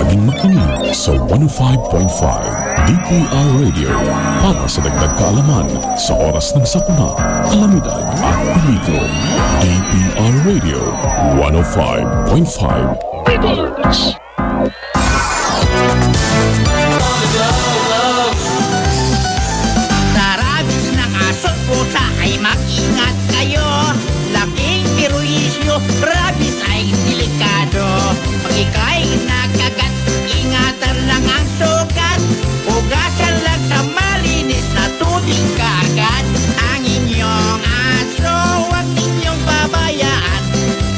Laging makinig sa 105.5 DPR Radio para sa dagdag kaalaman sa oras ng sakuna, kalamidad at peligro. DPR Radio 105.5 Alerts. Sa rabies ng aso't pusa ay mag-ingat kayo. Laking perwisyo, rabies ay delikado. Pag ika'y nakagat, ingatan lang ang sugat. Hugasan lang sa malinis na tubig kaagad. Ang inyong aso, huwag ninyong babayaan.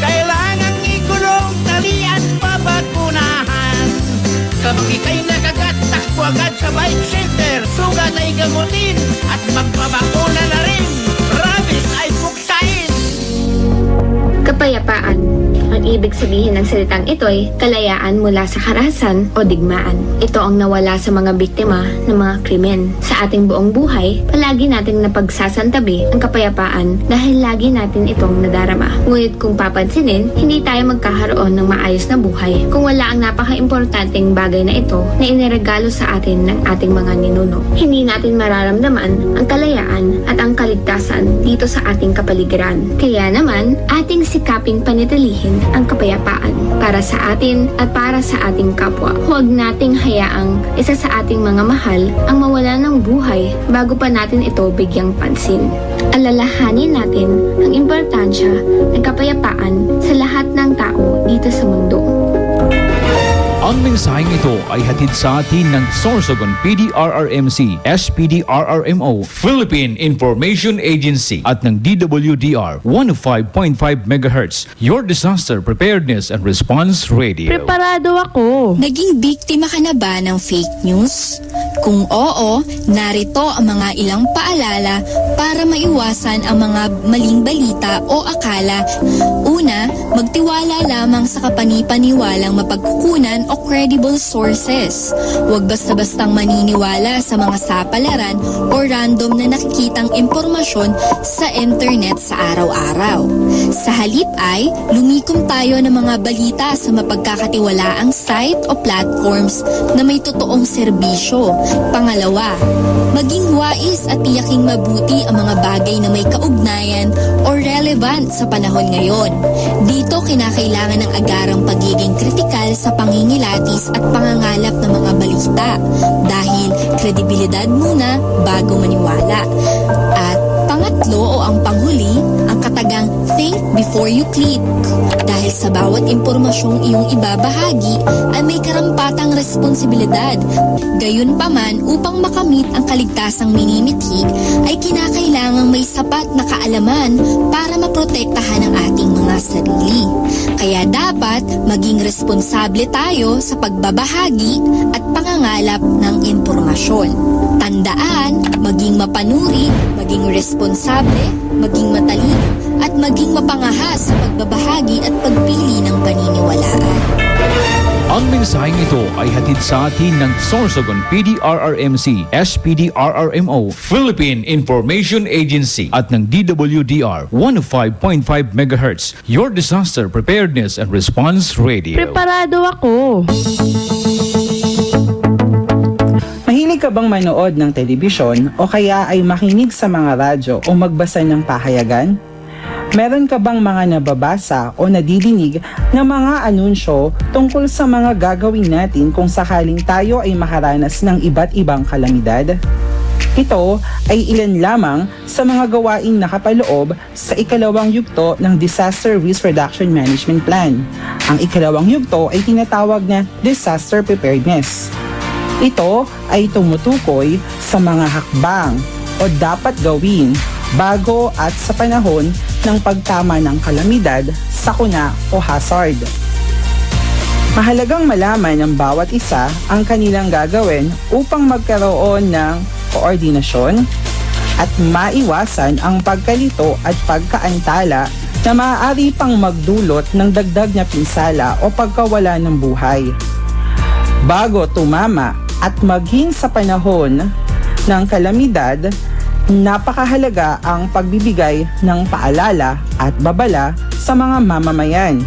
Kailangang ikulong, talian, pabakunahan. Kapag ika'y nakagat, takbo agad sa bike center. Sugat ay gamutin at magpabakuna na rin. Rabies ay buksain. Kapayapaan. Ang ibig sabihin ng salitang ito'y kalayaan mula sa karahasan o digmaan. Ito ang nawala sa mga biktima ng mga krimen. Sa ating buong buhay, palagi nating napagsasantabi ang kapayapaan dahil lagi natin itong nadarama. Ngunit kung papansinin, hindi tayo magkakaroon ng maayos na buhay kung wala ang napaka-importanteng bagay na ito na iniregalo sa atin ng ating mga ninuno. Hindi natin mararamdaman ang kalayaan at ang kaligtasan dito sa ating kapaligiran. Kaya naman, ating sikaping panitilihin ang kapayapaan para sa atin at para sa ating kapwa. Huwag nating hayaang isa sa ating mga mahal ang mawala ng buhay bago pa natin ito bigyang pansin. Alalahanin natin ang importansya ng kapayapaan sa lahat ng tao dito sa mundo. Ang mensaheng ito ay hatid sa atin ng Sorsogon PDRRMC, SPDRRMO, Philippine Information Agency at ng DWDR 105.5 MHz, your disaster preparedness and response radio. Preparado ako. Naging biktima ka na ba ng fake news? Kung oo, narito ang mga ilang paalala para maiwasan ang mga maling balita o akala. Una, magtiwala lamang sa kapani-paniwalang mapagkukunan o credible sources. Huwag basta-bastang maniniwala sa mga sapalaran o random na nakikitang impormasyon sa internet sa araw-araw. Sa halip ay, lumikom tayo ng mga balita sa mapagkakatiwalaang site o platforms na may totoong serbisyo. Pangalawa, maging wais at tiyaking mabuti ang mga bagay na may kaugnayan o relevant sa panahon ngayon. Dito kinakailangan ng agarang pagiging kritikal sa pangingilatis at pangangalap ng mga balita dahil kredibilidad muna bago maniwala. At pangatlo o ang panghuli, ang katagang think before you click. Dahil sa bawat impormasyong iyong ibabahagi ay may karampatang responsibilidad. Gayunpaman, upang makamit ang kaligtasang minimithi ay kinakailangang may sapat na kaalaman para maprotektahan ang ating mga sarili. Kaya dapat maging responsable tayo sa pagbabahagi at pangangalap ng impormasyon. Tandaan, maging mapanuri, maging responsable, maging matalino, at maging mapangahas sa pagbabahagi at pagpili ng paniniwalaan. Ang mensaheng ito ay hatid sa atin ng Sorsogon PDRRMC, SPDRRMO, Philippine Information Agency at ng DWDR 105.5 MHz, your disaster preparedness and response radio. Preparado ako. Mahilig ka bang manood ng telebisyon o kaya ay makinig sa mga radyo o magbasa ng pahayagan? Meron ka bang mga nababasa o nadidinig na mga anunsyo tungkol sa mga gagawin natin kung sakaling tayo ay makaranas ng iba't ibang kalamidad? Ito ay ilan lamang sa mga gawaing nakapaloob sa ikalawang yugto ng Disaster Risk Reduction Management Plan. Ang ikalawang yugto ay tinatawag na Disaster Preparedness. Ito ay tumutukoy sa mga hakbang o dapat gawin bago at sa panahon ng pagtama ng kalamidad, sakuna o hazard. Mahalagang malaman ng bawat isa ang kanilang gagawin upang magkaroon ng koordinasyon at maiwasan ang pagkalito at pagkaantala na maaari pang magdulot ng dagdag na pinsala o pagkawala ng buhay. Bago tumama at maging sa panahon ng kalamidad, napakahalaga ang pagbibigay ng paalala at babala sa mga mamamayan.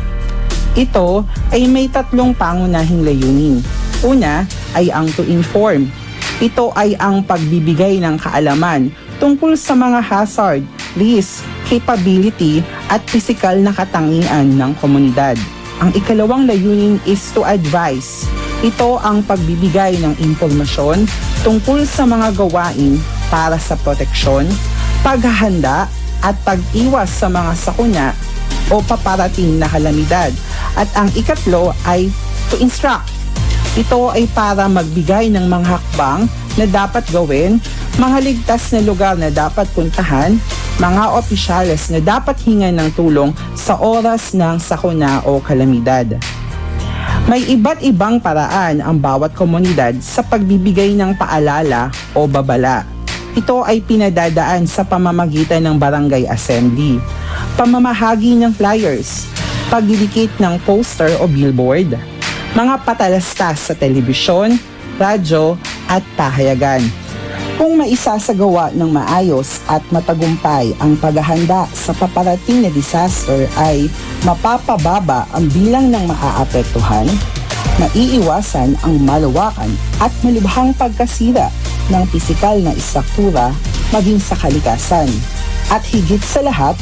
Ito ay may 3 pangunahing layunin. Una ay ang to inform. Ito ay ang pagbibigay ng kaalaman tungkol sa mga hazard, risk, capability at physical na katangian ng komunidad. Ang ikalawang layunin is to advise. Ito ang pagbibigay ng impormasyon tungkol sa mga gawain para sa proteksyon, paghahanda at pag-iwas sa mga sakuna o paparating na kalamidad. At ang ikatlo ay to instruct. Ito ay para magbigay ng mga hakbang na dapat gawin, mga ligtas na lugar na dapat puntahan, mga opisyales na dapat hingan ng tulong sa oras ng sakuna o kalamidad. May iba't ibang paraan ang bawat komunidad sa pagbibigay ng paalala o babala. Ito ay pinadadaan sa pamamagitan ng barangay assembly, pamamahagi ng flyers, pagdidikit ng poster o billboard, mga patalastas sa telebisyon, radyo at pahayagan. Kung maisasagawa ng maayos at matagumpay ang paghahanda sa paparating na disaster ay mapapababa ang bilang ng maaapektuhan, maiiwasan ang malawakan at malubhang pagkasira ng pisikal na istruktura maging sa kalikasan. At higit sa lahat,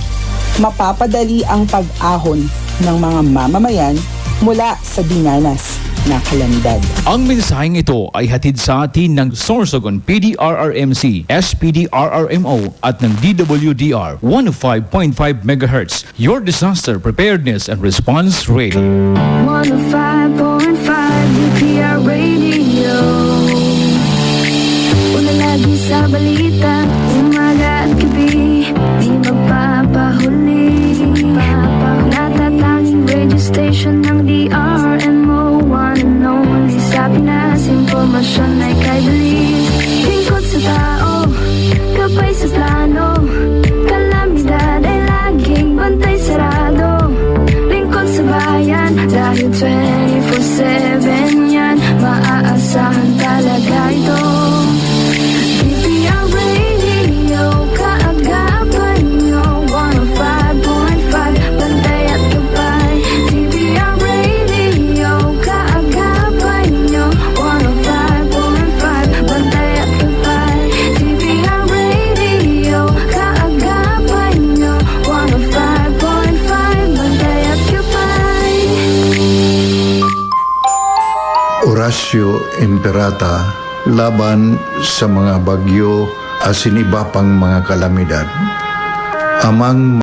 mapapadali ang pag-ahon ng mga mamamayan mula sa dinanas na kalamidad. Ang mensaheng ito ay hatid sa atin ng Sorsogon PDRRMC, SPDRRMO at ng DWDR 105.5 MHz, your disaster preparedness and response radio. 105.5 DPR Radio. Una lagi sa balita, umaga at gabi, di magpapahuli. Natatanging radio station ng DRMO, one and only sa Pinas, impormasyon ay kay Belize. Lingkod sa tao, gabay sa plano, kalamidad ay laging bantay sarado. Lingkod sa bayan, dahil 24/7 yan, maaasahan talaga ito. DPR Radio, kaagapan nyo, 105.5, bantay at gabay. DPR Radio, kaagapan nyo, 105.5, bantay at gabay. DPR Radio, kaagapan nyo, 105.5, bantay at gabay. Horacio Imperata laban sa mga bagyo asin iba pang mga kalamidad. Amang